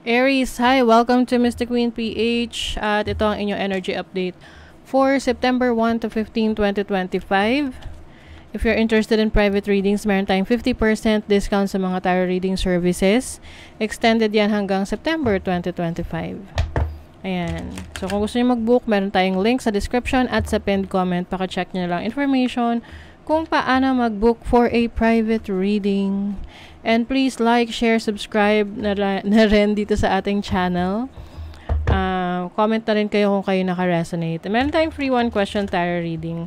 Aries, hi! Welcome to Mystic Queen PH at ito ang inyong energy update for September 1 to 15, 2025. If you're interested in private readings, meron tayong 50% discount sa mga tarot reading services. Extended yan hanggang September 2025. Ayan. So kung gusto niyo mag-book, meron tayong link sa description at sa pinned comment. Paka-check niyo lang information kung paano mag-book for a private reading. And please like, share, subscribe na rin dito sa ating channel. Comment na rin kayo kung kayo naka-resonate. Meron tayong free one question tarot reading.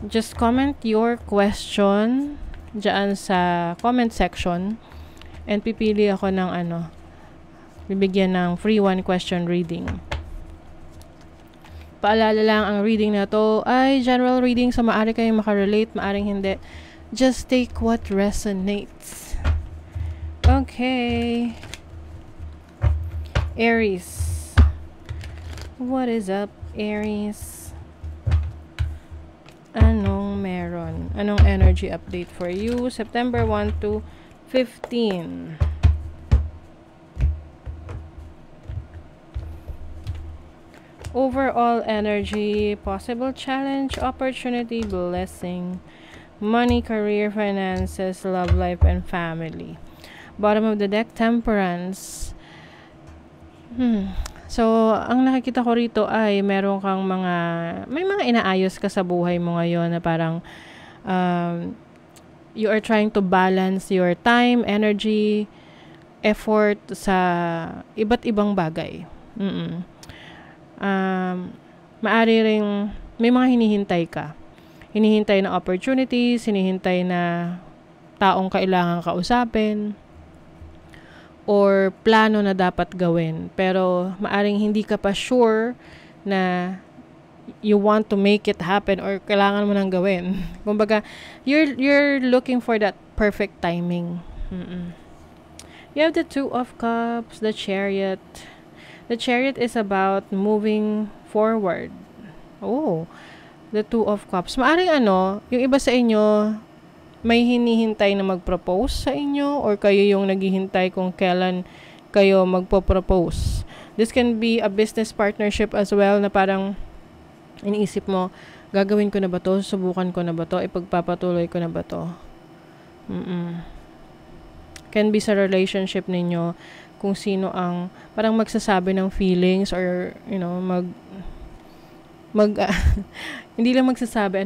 Just comment your question dyan sa comment section. And pipili ako ng bibigyan ng free one question reading. Paalala lang, ang reading na to ay general reading, so maaari kayong makarelate, maaring hindi. Just take what resonates. Okay. Aries. What is up, Aries? Anong meron? Anong energy update for you? September 1 to 15. Overall energy, possible challenge, opportunity, blessing, money, career, finances, love life, and family. Bottom of the deck, temperance. So, ang nakikita ko rito ay meron kang may mga inaayos ka sa buhay mo ngayon na parang you are trying to balance your time, energy, effort sa iba't ibang bagay. Maari ring may mga hinihintay ka. Hinihintay na opportunities, hinihintay na taong kailangan kausapin, or plano na dapat gawin. Pero maaring hindi ka pa sure na you want to make it happen or kailangan mo nang gawin. Kumbaga, you're looking for that perfect timing. You have the Two of Cups, the Chariot. The Chariot is about moving forward. Oh, the Two of Cups. Maaring yung iba sa inyo may hinihintay na mag-propose sa inyo or kayo yung naghihintay kung kailan kayo magpo-propose. This can be a business partnership as well na parang iniisip mo, gagawin ko na ba to? Subukan ko na ba to? Ipagpapatuloy ko na ba to? Can be sa relationship ninyo kung sino ang parang magsasabi ng feelings or hindi lang magsasabi,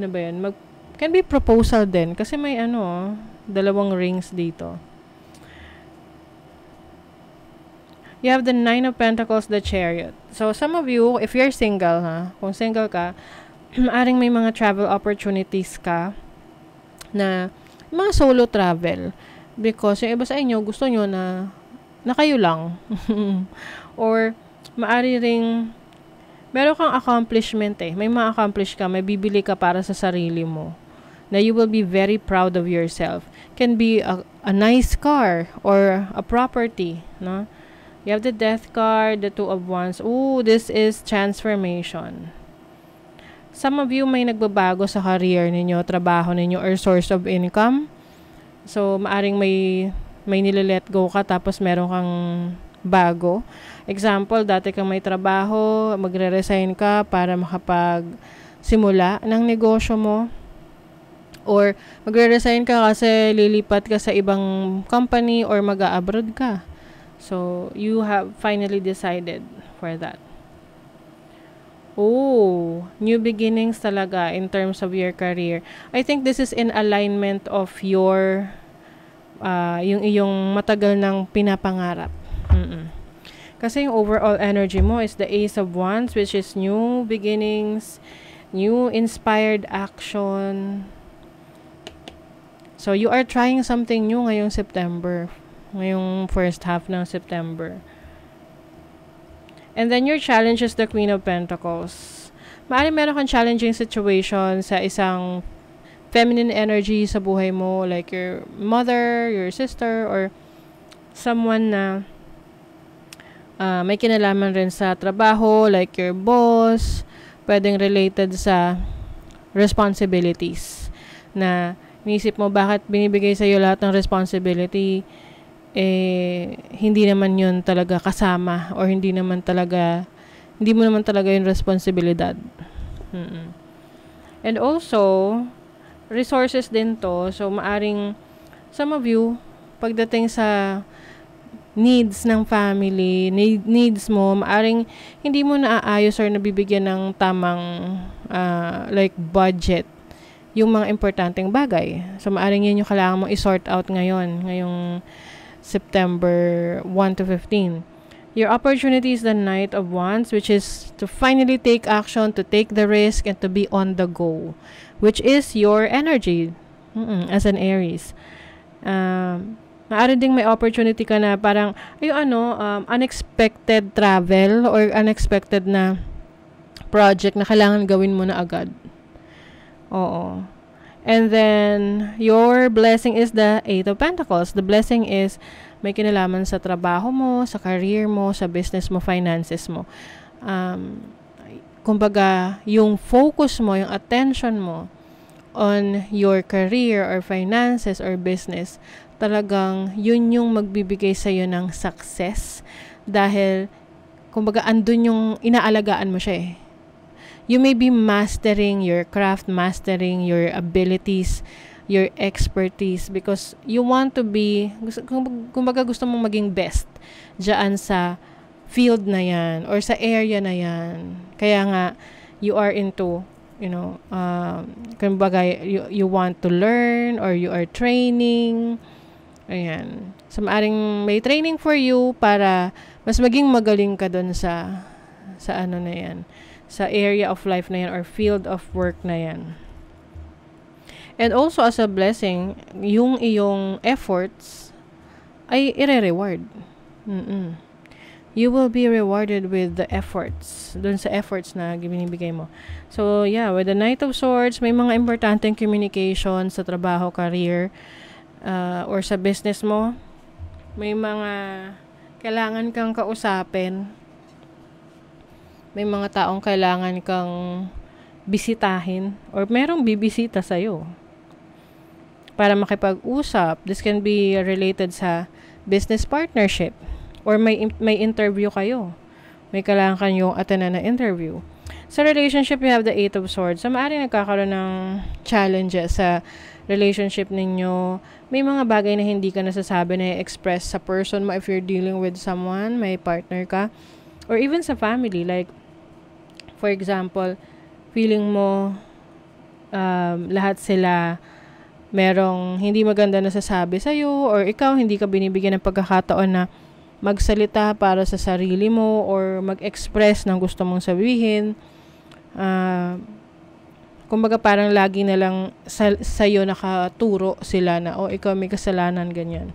can be proposal din kasi may dalawang rings dito. You have the Nine of Pentacles, the Chariot. So some of you, if you're single, kung single ka, maaring may mga travel opportunities ka na mga solo travel because yung iba sa inyo gusto nyo na kayo lang. Or maari ring meron kang accomplishment may ma-accomplish ka, may bibili ka para sa sarili mo na you will be very proud of yourself. Can be a nice car or a property, no? You have the Death card, the Two of Wands. Ooh, this is transformation. Some of you may nagbabago sa career ninyo, trabaho ninyo, or source of income. So, maaring may nililet go ka tapos meron kang bago. Example, dati kang may trabaho, magre-resign ka para makapag-simula ng negosyo mo. Or magre-resign ka kasi lilipat ka sa ibang company or mag-a-abroad ka. So, you have finally decided for that. Oh, new beginnings talaga in terms of your career. I think this is in alignment of your yung iyong matagal ng pinapangarap. Kasi yung overall energy mo is the Ace of Wands, which is new beginnings, new inspired action. So, you are trying something new ngayong September. Ngayong first half ng September. And then your challenge is the Queen of Pentacles. Maaaring meron kang challenging situation sa isang feminine energy sa buhay mo, like your mother, your sister, or someone na may kinalaman rin sa trabaho, like your boss, pwedeng related sa responsibilities na inisip mo bakit binibigay sa iyo lahat ng responsibility hindi naman yun talaga kasama or hindi mo naman talaga yung responsibilidad. And also, resources din to. So, maaring some of you, pagdating sa needs ng family, needs mo, maaring hindi mo naaayos or nabibigyan ng tamang like budget yung mga importanteng bagay. So, maaring yun yung kailangan mong i-sort out ngayong September 1 to 15. Your opportunity is the Knight of Wands, which is to finally take action, to take the risk, and to be on the go, which is your energy as an Aries. Maaari ding may opportunity ka na parang, unexpected travel or unexpected na project na kailangan gawin mo na agad. Oo. And then, your blessing is the Eight of Pentacles. The blessing is may kinalaman sa trabaho mo, sa career mo, sa business mo, finances mo. Kumbaga, yung focus mo, yung attention mo on your career or finances or business, talagang yun yung magbibigay sa'yo ng success. Dahil, kumbaga, andun yung inaalagaan mo siya eh. You may be mastering your craft, mastering your abilities, your expertise, because you want to be, kumbaga gusto mong maging best dyan sa field na yan or sa area na yan. Kaya nga, you are into, kumbaga, you want to learn or you are training. Ayan. So, maaring may training for you para mas maging magaling ka dun sa ano na yan, sa area of life na yan or field of work na yan. And also as a blessing, yung iyong efforts ay ire-reward. You will be rewarded with the efforts, dun sa efforts na binibigay mo. So yeah, with the Knight of Swords, may mga importanteng communication sa trabaho, career, or sa business mo. May mga kailangan kang kausapin. May mga taong kailangan kang bisitahin or merong bibisita sa'yo para makipag-usap. This can be related sa business partnership or may interview kayo. May kailangan kayong attend na interview. Sa relationship, you have the Eight of Swords. So, maaaring nagkakaroon ng challenges sa relationship ninyo. May mga bagay na hindi ka nasasabi na i-express sa person mo if you're dealing with someone, may partner ka. Or even sa family, like, for example, feeling mo lahat sila merong hindi maganda na sasabi sa'yo or ikaw hindi ka binibigyan ng pagkakataon na magsalita para sa sarili mo or mag-express ng gusto mong sabihin. Kumbaga parang lagi na lang sa'yo nakaturo sila na ikaw may kasalanan, ganyan.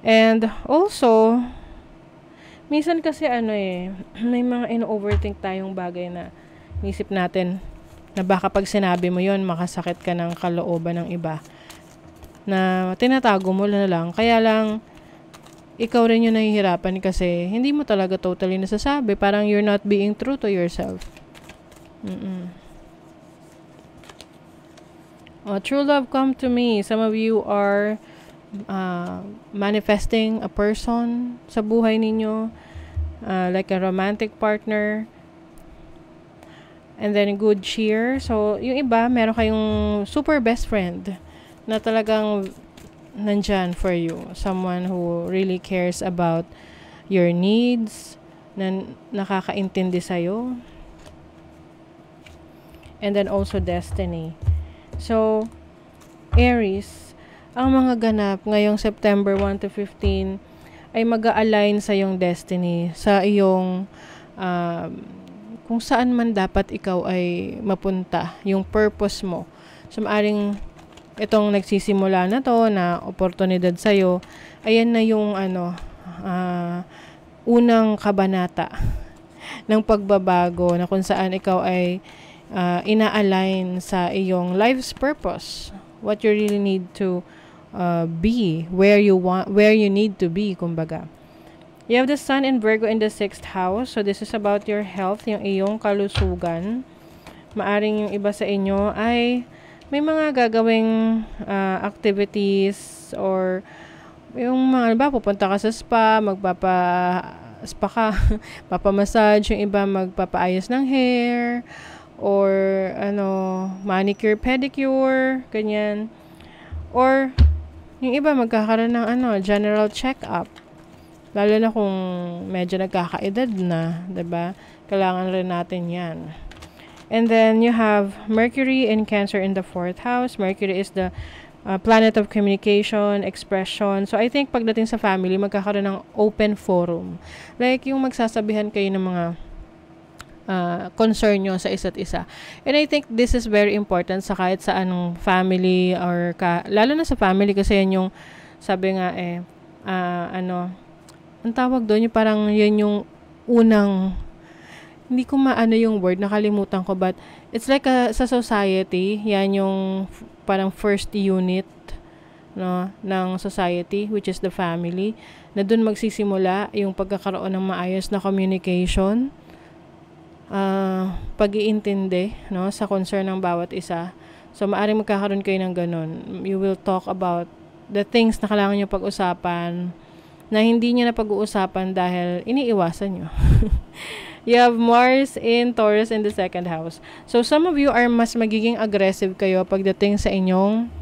And also, minsan kasi may mga in-overthink tayong bagay na nisip natin na baka pag sinabi mo yon makasakit ka ng kalooban ng iba. Na tinatago mo na lang. Kaya lang, ikaw rin yung nahihirapan kasi hindi mo talaga totally nasasabi. Parang you're not being true to yourself. True love come to me. Some of you are manifesting a person sa buhay ninyo, like a romantic partner, and then good cheer. So, yung iba, meron kayong super best friend na talagang nandyan for you. Someone who really cares about your needs, na nakakaintindi sa'yo. And then also destiny. So, Aries, ang mga ganap ngayong September 1 to 15 ay mag-a-align sa iyong destiny, sa iyong kung saan man dapat ikaw ay mapunta, yung purpose mo. So, maaring itong nagsisimula na to na oportunidad sa'yo, ayan na yung unang kabanata ng pagbabago na kung saan ikaw ay ina-align sa iyong life's purpose, what you really need to be, where you need to be, kumbaga. You have the Sun in Virgo in the 6th house, so this is about your health, yung iyong kalusugan. Maaring yung iba sa inyo ay may mga gagawing activities or yung mga, ba, pupunta ka sa spa, spa ka, papamassage, yung iba magpapaayos ng hair, or, manicure, pedicure, ganyan. Or, yung iba magkakaroon ng, general check-up. Lalo na kung medyo nagkakaedad na, 'di ba? Kailangan rin natin 'yan. And then you have Mercury in Cancer in the 4th house. Mercury is the planet of communication, expression. So I think pagdating sa family, magkakaroon ng open forum. Like yung magsasabihan kayo ng mga concern nyo sa isa't isa. And I think this is very important sa kahit sa anong family or lalo na sa family kasi yan yung sabi nga ang tawag doon, yung parang yun yung unang, hindi ko maano yung word, nakalimutan ko, but it's like sa society, yan yung parang first unit, no, ng society, which is the family, na doon magsisimula yung pagkakaroon ng maayos na communication, pag-iintindi, no, sa concern ng bawat isa. So, maaaring magkakaroon kayo ng ganun. You will talk about the things na kailangan nyo pag-usapan, na hindi niya na pag-uusapan dahil iniiwasan nyo. You have Mars in Taurus in the 2nd house. So, some of you are mas magiging aggressive kayo pagdating sa inyong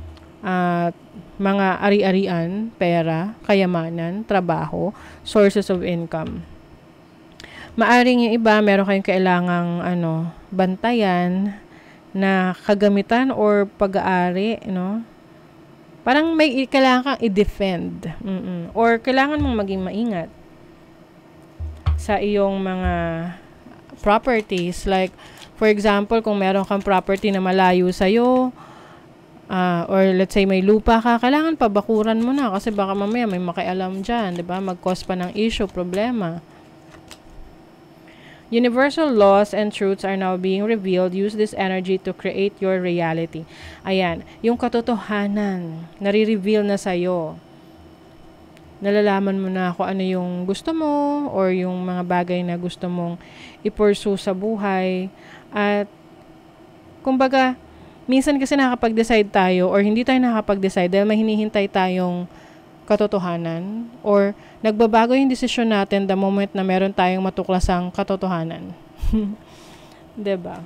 mga ari-arian, pera, kayamanan, trabaho, sources of income. Maaring yung iba, meron kayong kailangang bantayan na kagamitan or pag-aari, no? Parang may kailangan kang i-defend. Or kailangan mong maging maingat sa iyong mga properties. Like, for example, kung meron kang property na malayo sa'yo, or let's say may lupa ka, kailangan pabakuran mo na kasi baka mamaya may makialam dyan, diba? Mag-cause pa ng issue, problema. Universal laws and truths are now being revealed. Use this energy to create your reality. Ayan, yung katotohanan, nare-reveal na sa'yo. Nalalaman mo na kung ano yung gusto mo or yung mga bagay na gusto mong i-pursue sa buhay. At, kumbaga, minsan kasi nakakapag-decide tayo or hindi tayo nakakapag-decide dahil may hinihintay tayong katotohanan or nagbabago yung desisyon natin the moment na meron tayong matuklasang katotohanan. Diba?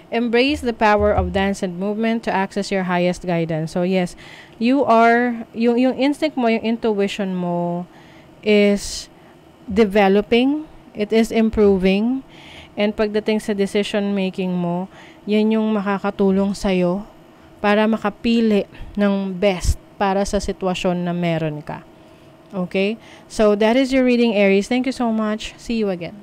Embrace the power of dance and movement to access your highest guidance. So yes, you are, yung instinct mo, yung intuition mo is developing, it is improving, and pagdating sa decision making mo, yan yung makakatulong sa'yo para makapili ng best para sa sitwasyon na meron ka. Okay? So, that is your reading, Aries. Thank you so much. See you again.